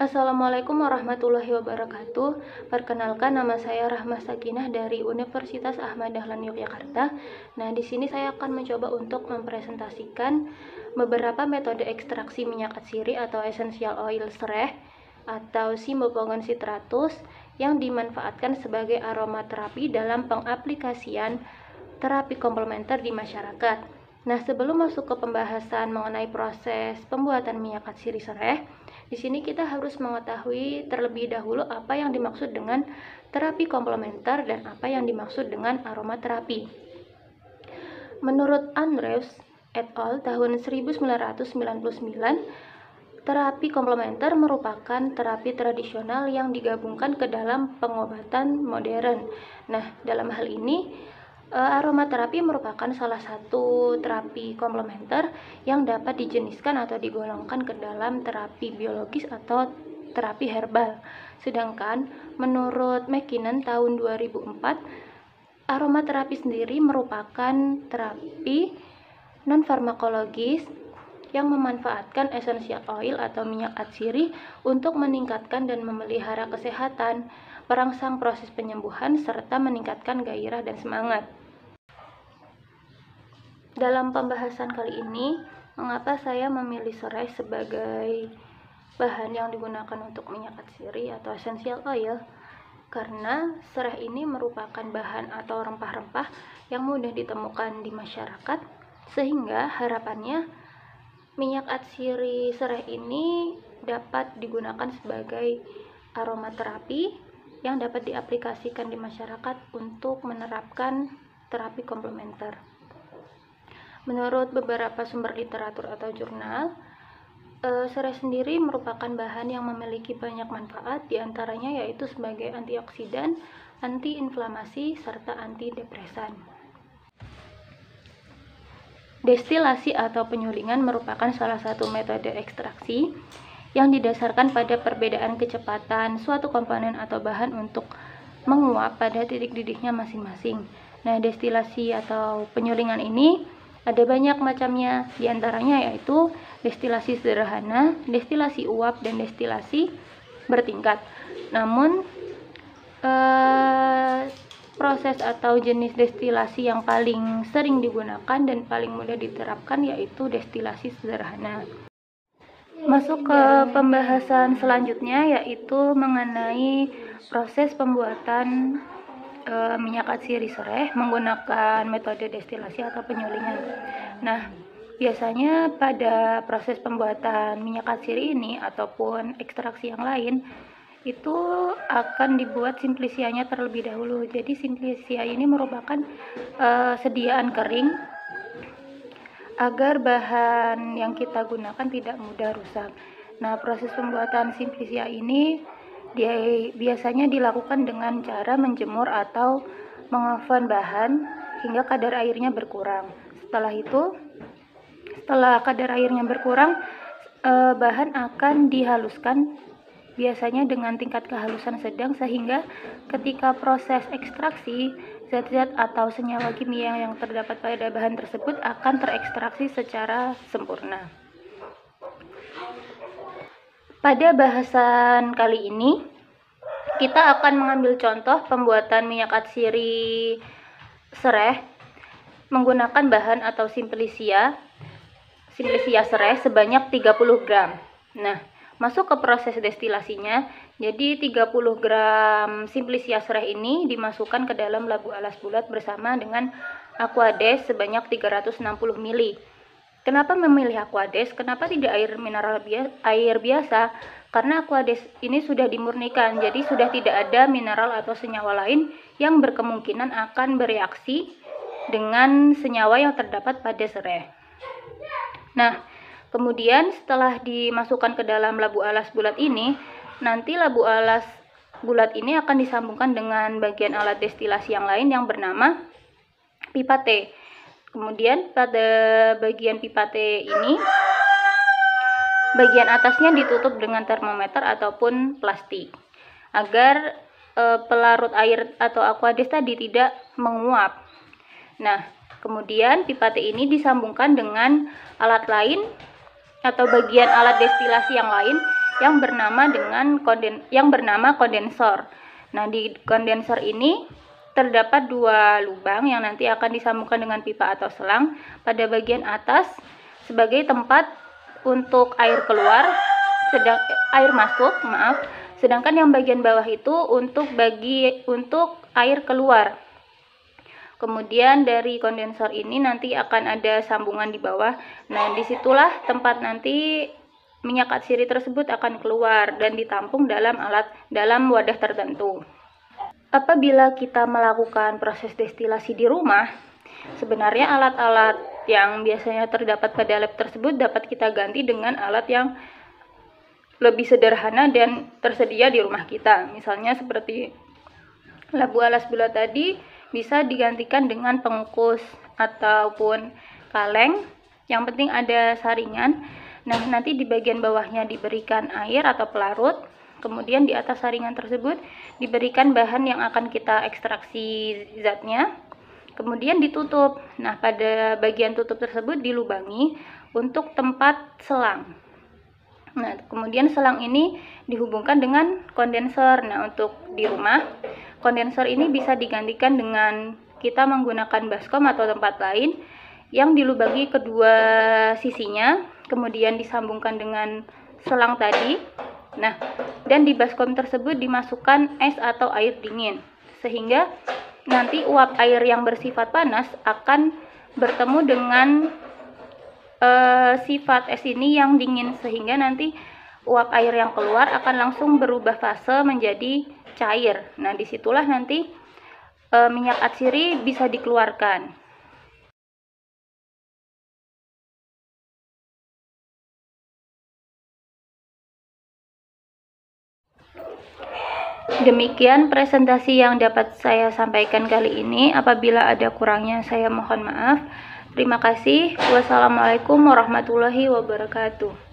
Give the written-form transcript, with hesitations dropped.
Assalamualaikum warahmatullahi wabarakatuh. Perkenalkan, nama saya Rahma Sakinah dari Universitas Ahmad Dahlan Yogyakarta. Nah, di sini saya akan mencoba untuk mempresentasikan beberapa metode ekstraksi minyak atsiri atau essential oil sereh atau Cymbopogon citratus yang dimanfaatkan sebagai aromaterapi dalam pengaplikasian terapi komplementer di masyarakat. Nah, sebelum masuk ke pembahasan mengenai proses pembuatan minyak atsiri sereh, di sini kita harus mengetahui terlebih dahulu apa yang dimaksud dengan terapi komplementer dan apa yang dimaksud dengan aromaterapi. Menurut Andrews et al. Tahun 1999, terapi komplementer merupakan terapi tradisional yang digabungkan ke dalam pengobatan modern. Nah, dalam hal ini aromaterapi merupakan salah satu terapi komplementer yang dapat dijeniskan atau digolongkan ke dalam terapi biologis atau terapi herbal. Sedangkan menurut McKinnon tahun 2004, aromaterapi sendiri merupakan terapi non-farmakologis yang memanfaatkan essential oil atau minyak atsiri untuk meningkatkan dan memelihara kesehatan, merangsang proses penyembuhan, serta meningkatkan gairah dan semangat. Dalam pembahasan kali ini, mengapa saya memilih serai sebagai bahan yang digunakan untuk minyak atsiri atau essential oil? Karena serai ini merupakan bahan atau rempah-rempah yang mudah ditemukan di masyarakat, sehingga harapannya minyak atsiri serai ini dapat digunakan sebagai aromaterapi yang dapat diaplikasikan di masyarakat untuk menerapkan terapi komplementer. Menurut beberapa sumber literatur atau jurnal, serai sendiri merupakan bahan yang memiliki banyak manfaat, diantaranya yaitu sebagai antioksidan, antiinflamasi, serta antidepresan. Destilasi atau penyulingan merupakan salah satu metode ekstraksi yang didasarkan pada perbedaan kecepatan suatu komponen atau bahan untuk menguap pada titik didihnya masing-masing. Nah, destilasi atau penyulingan ini ada banyak macamnya, diantaranya yaitu destilasi sederhana, destilasi uap, dan destilasi bertingkat. Namun, proses atau jenis destilasi yang paling sering digunakan dan paling mudah diterapkan yaitu destilasi sederhana. Masuk ke pembahasan selanjutnya, yaitu mengenai proses pembuatan minyak atsiri sereh menggunakan metode destilasi atau penyulingan. Nah, biasanya pada proses pembuatan minyak atsiri ini ataupun ekstraksi yang lain itu akan dibuat simplisianya terlebih dahulu. Jadi simplisia ini merupakan sediaan kering agar bahan yang kita gunakan tidak mudah rusak. Nah, proses pembuatan simplisia ini biasanya dilakukan dengan cara menjemur atau mengoven bahan hingga kadar airnya berkurang. Setelah kadar airnya berkurang, bahan akan dihaluskan biasanya dengan tingkat kehalusan sedang, sehingga ketika proses ekstraksi, zat-zat atau senyawa kimia yang terdapat pada bahan tersebut akan terekstraksi secara sempurna. Pada bahasan kali ini, kita akan mengambil contoh pembuatan minyak atsiri sereh menggunakan bahan atau simplisia sereh sebanyak 30 gram. Nah, masuk ke proses destilasinya. Jadi 30 gram simplisia sereh ini dimasukkan ke dalam labu alas bulat bersama dengan aquades sebanyak 360 ml. Kenapa memilih aquades? Kenapa tidak air biasa? Karena aquades ini sudah dimurnikan, jadi sudah tidak ada mineral atau senyawa lain yang berkemungkinan akan bereaksi dengan senyawa yang terdapat pada sereh. Nah, kemudian setelah dimasukkan ke dalam labu alas bulat ini, nanti labu alas bulat ini akan disambungkan dengan bagian alat destilasi yang lain yang bernama pipa T. Kemudian pada bagian pipa T ini, bagian atasnya ditutup dengan termometer ataupun plastik agar pelarut air atau aquades tadi tidak menguap. Nah, kemudian pipa T ini disambungkan dengan alat lain atau bagian alat destilasi yang lain yang bernama kondensor. Nah, di kondensor ini terdapat 2 lubang yang nanti akan disambungkan dengan pipa atau selang. Pada bagian atas sebagai tempat untuk air masuk, sedangkan yang bagian bawah itu untuk air keluar. Kemudian dari kondensor ini nanti akan ada sambungan di bawah. Nah, disitulah tempat nanti minyak atsiri tersebut akan keluar dan ditampung dalam wadah tertentu. Apabila kita melakukan proses destilasi di rumah, sebenarnya alat-alat yang biasanya terdapat pada lab tersebut dapat kita ganti dengan alat yang lebih sederhana dan tersedia di rumah kita. Misalnya seperti labu alas bulat tadi bisa digantikan dengan pengukus ataupun kaleng. Yang penting ada saringan. Nah, nanti di bagian bawahnya diberikan air atau pelarut. Kemudian di atas saringan tersebut diberikan bahan yang akan kita ekstraksi zatnya. Kemudian ditutup. Nah, pada bagian tutup tersebut dilubangi untuk tempat selang. Nah, kemudian selang ini dihubungkan dengan kondensor. Nah, untuk di rumah, kondensor ini bisa digantikan dengan kita menggunakan baskom atau tempat lain yang dilubangi kedua sisinya, kemudian disambungkan dengan selang tadi. Nah, dan di baskom tersebut dimasukkan es atau air dingin, sehingga nanti uap air yang bersifat panas akan bertemu dengan sifat es ini yang dingin, sehingga nanti uap air yang keluar akan langsung berubah fase menjadi cair. Nah, disitulah nanti minyak atsiri bisa dikeluarkan. Demikian presentasi yang dapat saya sampaikan kali ini. Apabila ada kurangnya, saya mohon maaf. Terima kasih. Wassalamualaikum warahmatullahi wabarakatuh.